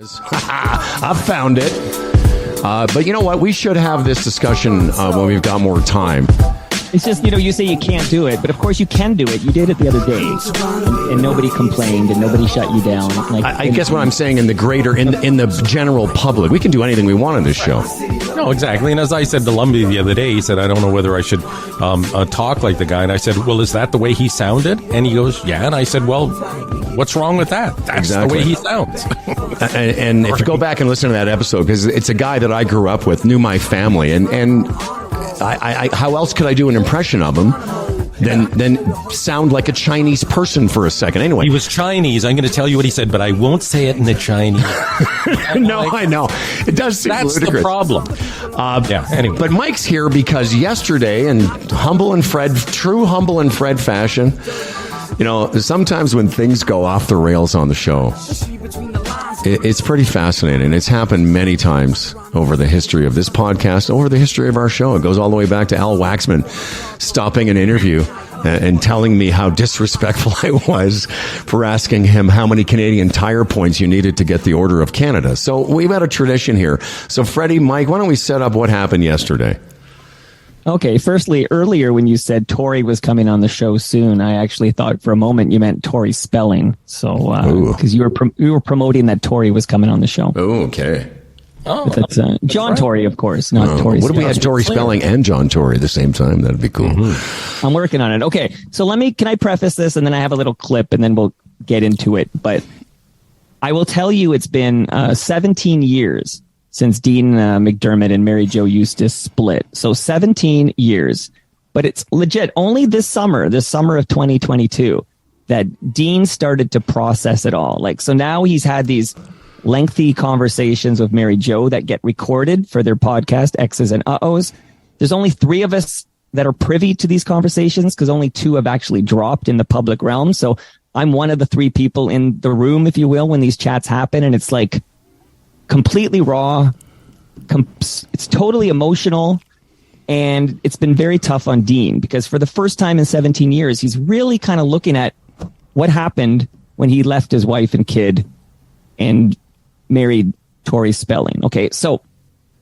I found it. But you know what? We should have this discussion when we've got more time. It's just, you say you can't do it, but of course you can do it. You did it the other day, and nobody complained, and nobody shut you down. I guess what I'm saying in the general public, we can do anything we want on this show. No, exactly. And as I said to Lumbee the other day, he said, I don't know whether I should talk like the guy. And I said, well, is that the way he sounded? And he goes, yeah. And I said, well, what's wrong with that? That's exactly the way he sounds. and if you go back and listen to that episode, because it's a guy that I grew up with, knew my family, and I how else could I do an impression of him than sound like a Chinese person for a second? Anyway, he was Chinese. I'm going to tell you what he said, but I won't say it in the Chinese. No, I know. It does seem that's ludicrous. The problem. Anyway. But Mike's here because yesterday, in true Humble and Fred fashion, sometimes when things go off the rails on the show, it's pretty fascinating. It's happened many times over the history of this podcast, over the history of our show. It goes all the way back to Al Waxman stopping an interview and telling me how disrespectful I was for asking him how many Canadian Tire points you needed to get the Order of Canada. So we've had a tradition here. So Freddie, Mike, why don't we set up what happened yesterday? Okay, firstly, earlier when you said Tori was coming on the show soon, I actually thought for a moment you meant Tori Spelling. So, because you were promoting that Tori was coming on the show. Oh, okay. Oh, that's John Tory, of course, not Tori. What if we had Tori Spelling and John Tory at the same time? That'd be cool. Mm-hmm. I'm working on it. Okay, so can I preface this, and then I have a little clip, and then we'll get into it. But I will tell you, it's been 17 years since Dean McDermott and Mary Jo Eustace split. So 17 years. But it's legit only this summer of 2022, that Dean started to process it all. So now he's had these lengthy conversations with Mary Jo that get recorded for their podcast, X's and Uh-Ohs. There's only 3 of us that are privy to these conversations because only 2 have actually dropped in the public realm. So I'm one of the 3 people in the room, if you will, when these chats happen. And it's completely raw. It's totally emotional. And it's been very tough on Dean because for the first time in 17 years, he's really kind of looking at what happened when he left his wife and kid and married Tori Spelling. Okay, so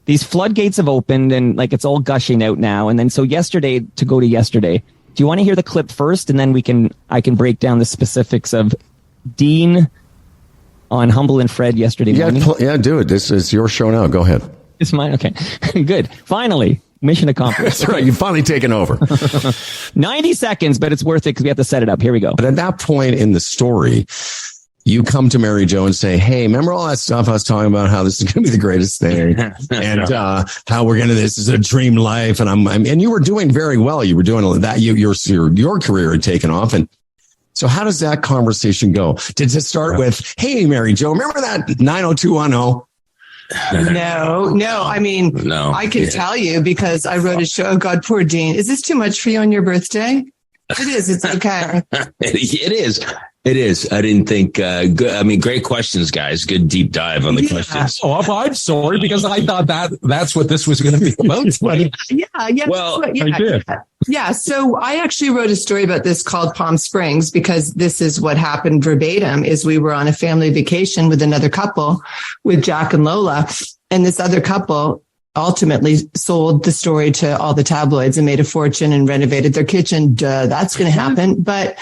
these floodgates have opened and it's all gushing out now. And then to go to yesterday, do you want to hear the clip first? And then I can break down the specifics of Dean on Humble and Fred yesterday morning. Yeah, do it. This is your show now. Go ahead. It's mine. Okay, good. Finally, mission accomplished. That's right. You've finally taken over. 90 seconds, but it's worth it because we have to set it up. Here we go. But at that point in the story, you come to Mary Jo and say, hey, remember all that stuff I was talking about, how this is going to be the greatest thing and how we're going to, this is a dream life. And and you were doing very well. You were doing that. Your career had taken off. And so how does that conversation go? Did it start with, hey, Mary Jo, remember that 90210? No. I mean, no. I can tell you because I wrote a show. Oh, God, poor Dean. Is this too much for you on your birthday? It is. It's okay. It is. It is. I didn't think. Good. I mean, great questions, guys. Good deep dive on the questions. Oh, I'm sorry because I thought that's what this was going to be about. Yeah. Well, I did. Yeah. So I actually wrote a story about this called Palm Springs because this is what happened verbatim. Is we were on a family vacation with another couple, with Jack and Lola, and this other couple ultimately sold the story to all the tabloids and made a fortune and renovated their kitchen. Duh, that's going to happen. But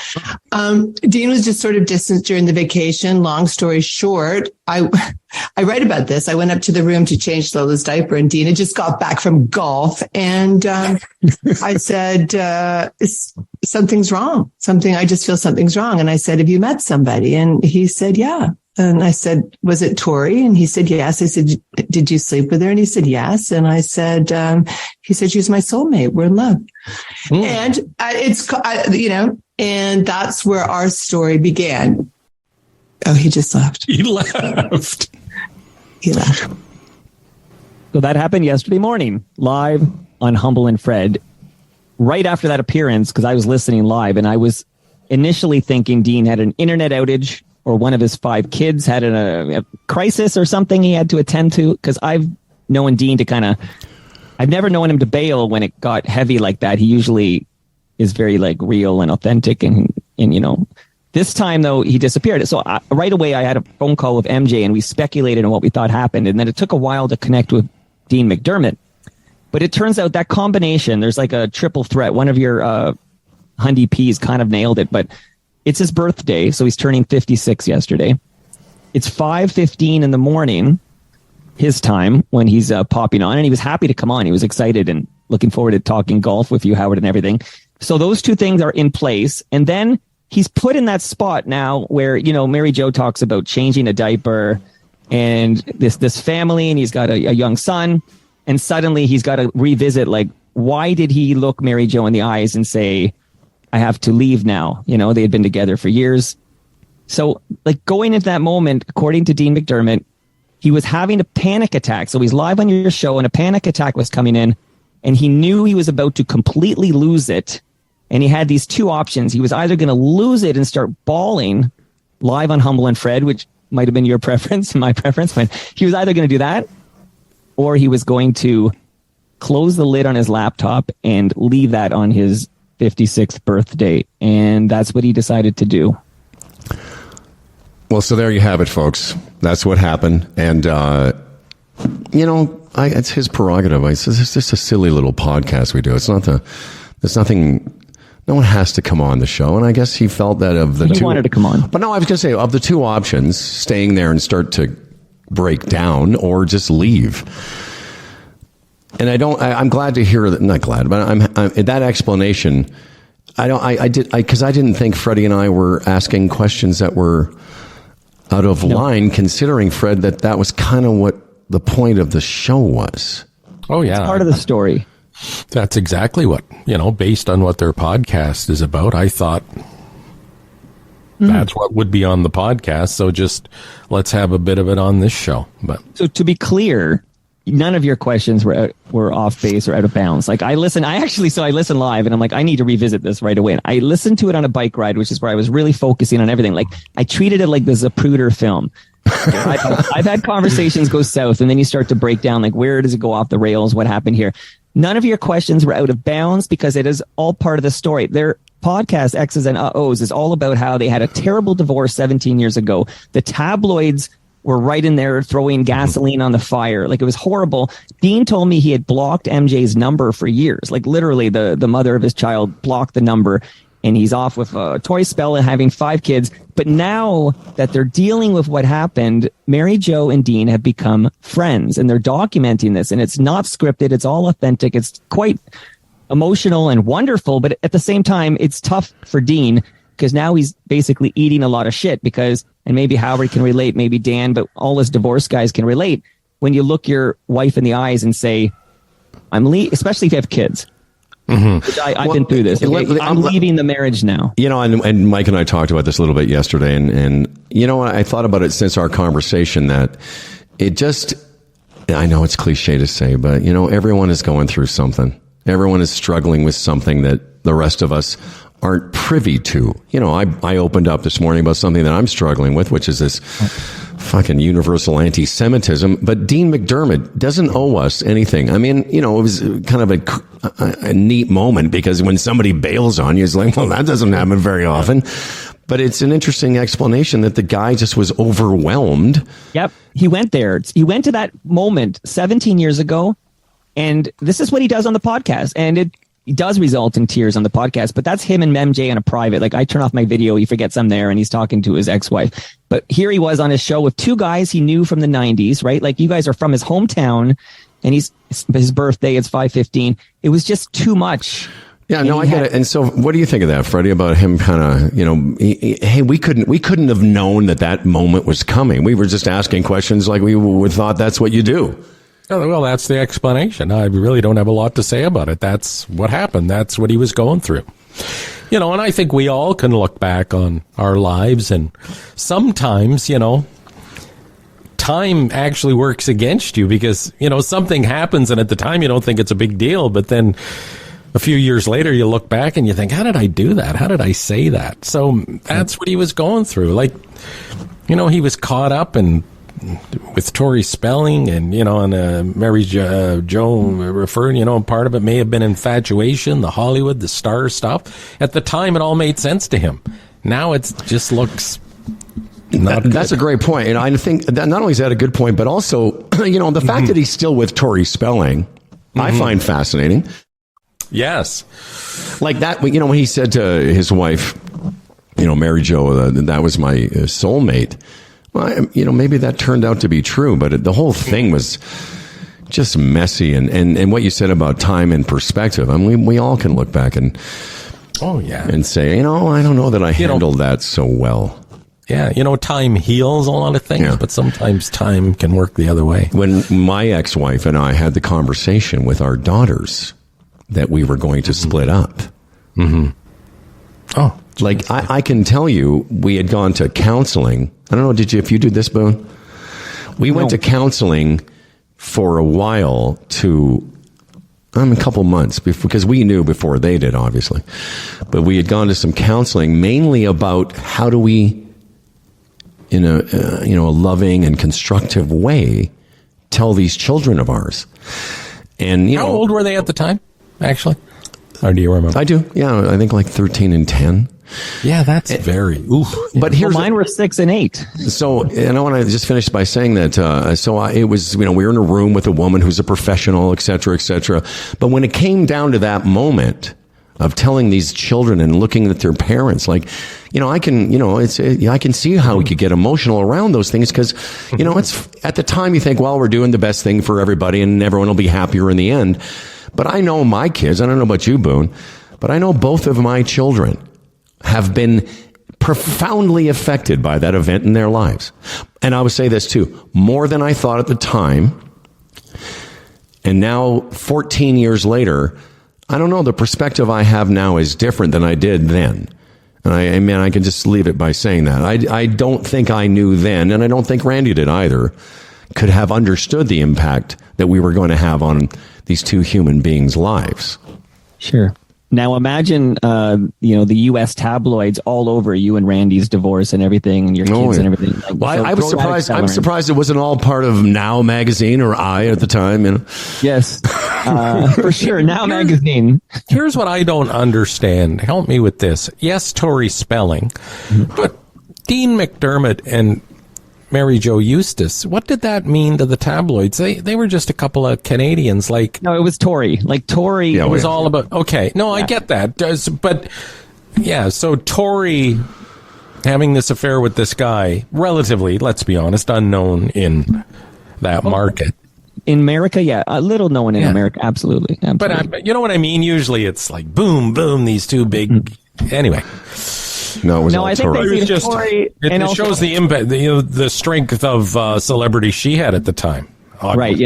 Dean was just sort of distant during the vacation. Long story short, I write about this. I went up to the room to change Lola's diaper, and Dean had just got back from golf. And I said, something's wrong. I just feel something's wrong. And I said, have you met somebody? And he said, yeah. And I said, was it Tori? And he said, yes. I said, did you sleep with her? And he said, yes. And I said, he said, she's my soulmate. We're in love. And and that's where our story began. Oh, he just left. He left. So that happened yesterday morning, live on Humble and Fred. Right after that appearance, because I was listening live, and I was initially thinking Dean had an internet outage or one of his 5 kids had a crisis or something he had to attend to. Because I've known Dean to I've never known him to bail when it got heavy like that. He usually is very real and authentic and This time, though, he disappeared. So right away, I had a phone call with MJ, and we speculated on what we thought happened. And then it took a while to connect with Dean McDermott. But it turns out that combination, there's like a triple threat. One of your Hundy P's kind of nailed it, but it's his birthday, so he's turning 56 yesterday. It's 5:15 in the morning, his time, when he's popping on, and he was happy to come on. He was excited and looking forward to talking golf with you, Howard, and everything. So those two things are in place, and then he's put in that spot now where, you know, Mary Jo talks about changing a diaper and this family, and he's got a young son, and suddenly he's got to revisit, like, why did he look Mary Jo in the eyes and say, I have to leave now? You know, they had been together for years. So, like, going into that moment, according to Dean McDermott, he was having a panic attack. So he's live on your show, and a panic attack was coming in, and he knew he was about to completely lose it. And he had these two options. He was either going to lose it and start bawling live on Humble and Fred, which might have been your preference, my preference, but he was either going to do that, or he was going to close the lid on his laptop and leave that on his 56th birthday. And that's what he decided to do. Well, so there you have it, folks. That's what happened. And, you know, it's his prerogative. It's just a silly little podcast we do. There's nothing, no one has to come on the show. And I guess he felt that of the two. He wanted to come on. But no, I was going to say, of the two options, staying there and start to break down or just leave. And I'm glad to hear that, not glad, but I'm that explanation. Because I didn't think Freddie and I were asking questions that were out of line, considering, Fred, that was kind of what the point of the show was. Oh, yeah. It's part of the story. That's exactly what, you know, based on what their podcast is about. I thought that's what would be on the podcast. So just let's have a bit of it on this show. But so to be clear, none of your questions were off base or out of bounds. Like I listen live, and I'm like, I need to revisit this right away. And I listened to it on a bike ride, which is where I was really focusing on everything. Like I treated it like the Zapruder film. I've had conversations go south, and then you start to break down, like, where does it go off the rails? What happened here? None of your questions were out of bounds because it is all part of the story. Their podcast, X's and O's, is all about how they had a terrible divorce 17 years ago. The tabloids were right in there throwing gasoline on the fire. Like, it was horrible. Dean told me he had blocked MJ's number for years. Like, literally, the mother of his child blocked the number, and he's off with a toy spell and having 5 kids. But now that they're dealing with what happened, Mary Jo and Dean have become friends, and they're documenting this, and it's not scripted. It's all authentic. It's quite emotional and wonderful, but at the same time, it's tough for Dean because now he's basically eating a lot of shit and maybe Howard can relate, maybe Dan, but all us divorce guys can relate. When you look your wife in the eyes and say, especially if you have kids. Mm-hmm. Which I've been through this. Okay? I'm leaving the marriage now. You know, and Mike and I talked about this a little bit yesterday, and you know, I thought about it since our conversation that it just, I know it's cliche to say, but you know, everyone is going through something. Everyone is struggling with something that the rest of us aren't privy to. You know, I opened up this morning about something that I'm struggling with, which is this fucking universal anti-Semitism. But Dean McDermott doesn't owe us anything. I mean, you know, it was kind of a neat moment because when somebody bails on you, it's like, well, that doesn't happen very often. But it's an interesting explanation that the guy just was overwhelmed. Yep. He went there. He went to that moment 17 years ago. And this is what he does on the podcast. And it does result in tears on the podcast, but that's him and MJ in a private. Like, I turn off my video, he forgets I'm there, and he's talking to his ex-wife. But here he was on his show with 2 guys he knew from the 90s, right? Like, you guys are from his hometown, and his birthday, it's 5/15. It was just too much. Yeah, no, I get it. And so what do you think of that, Freddie, about him kind of, you know, hey, we couldn't have known that moment was coming. We were just asking questions like we would thought that's what you do. Well, that's the explanation. I really don't have a lot to say about it. That's what happened. That's what he was going through. You know, and I think we all can look back on our lives, and sometimes, you know, time actually works against you because, you know, something happens and at the time you don't think it's a big deal, but then a few years later you look back and you think, how did I do that? How did I say that? So that's what he was going through. Like, you know, he was caught up with Tori Spelling and, you know, and Mary Jo referred, you know, part of it may have been infatuation, the Hollywood, the star stuff. At the time, it all made sense to him. Now it just looks that's a great point. And I think that not only is that a good point, but also, the fact that he's still with Tori Spelling, I find fascinating. Yes. Like that, when he said to his wife, Mary Jo, that was my soulmate. Well, maybe that turned out to be true, but the whole thing was just messy. And what you said about time and perspective, I mean, we all can look back and say, I don't know that I handled that so well. Yeah, time heals a lot of things, but sometimes time can work the other way. When my ex-wife and I had the conversation with our daughters that we were going to split up. Mm-hmm. Oh. Like, I can tell you, we had gone to counseling. I don't know, if you did this, Boone? We went to counseling for a while a couple months, because we knew before they did, obviously. But we had gone to some counseling mainly about how do we, in a loving and constructive way, tell these children of ours. And how old were they at the time, actually? Or do you remember? I do. Yeah, I think like 13 and 10. Yeah, that's very. Oof. But mine were 6 and 8. So, and I want to just finish by saying that. It was, we were in a room with a woman who's a professional, et cetera, et cetera. But when it came down to that moment of telling these children and looking at their parents, like, I can see how we could get emotional around those things because, it's at the time you think, well, we're doing the best thing for everybody and everyone will be happier in the end. But I know my kids, I don't know about you, Boone, but I know both of my children have been profoundly affected by that event in their lives. And I would say this too, more than I thought at the time. And now 14 years later, I don't know, the perspective I have now is different than I did then. And I can just leave it by saying that. I don't think I knew then, and I don't think Randy did either, could have understood the impact that we were going to have on these two human beings' lives. Sure. Now imagine, the U.S. tabloids all over you and Randy's divorce and everything, and your kids and everything. Well, I was surprised. I'm surprised it wasn't all part of Now Magazine or I at the time. Yes, for sure. Now Magazine. Here's what I don't understand. Help me with this. Yes, Tori Spelling, but Dean McDermott and Mary Jo Eustace, what did that mean to the tabloids? They were just a couple of Canadians. No, it was Tori. Tori. It was all about. Okay, no, I get that. But so Tori having this affair with this guy, relatively, let's be honest, unknown in that market. In America, a little known in America, absolutely. But you know what I mean. Usually, it's like boom, boom. These two big. Anyway. No, it was all I think Tori. it was just, it shows the impact, the strength of celebrity she had at the time. Right,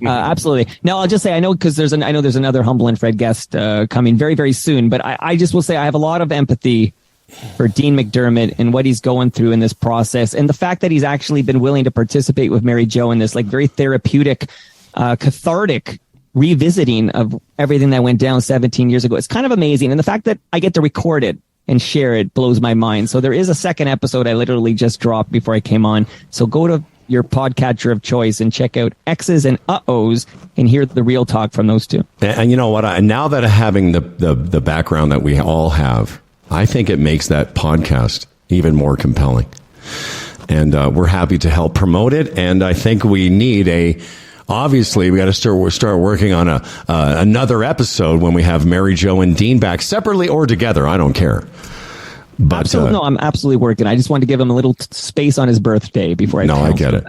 absolutely. Now I'll just say I know because there's another Humble and Fred guest coming very, very soon. But I just will say I have a lot of empathy for Dean McDermott and what he's going through in this process, and the fact that he's actually been willing to participate with Mary Jo in this very therapeutic, cathartic revisiting of everything that went down 17 years ago. It's kind of amazing, and the fact that I get to record it and share it blows my mind. So there is a second episode I literally just dropped before I came on. So go to your podcatcher of choice and check out X's and Uh-Ohs and hear the real talk from those two. And you know what? Now that having the background that we all have, I think it makes that podcast even more compelling. And we're happy to help promote it. And I think we need obviously, we got to start working on another episode when we have Mary Jo and Dean back separately or together. I don't care. But no, I'm absolutely working. I just wanted to give him a little space on his birthday before I. No, I get it.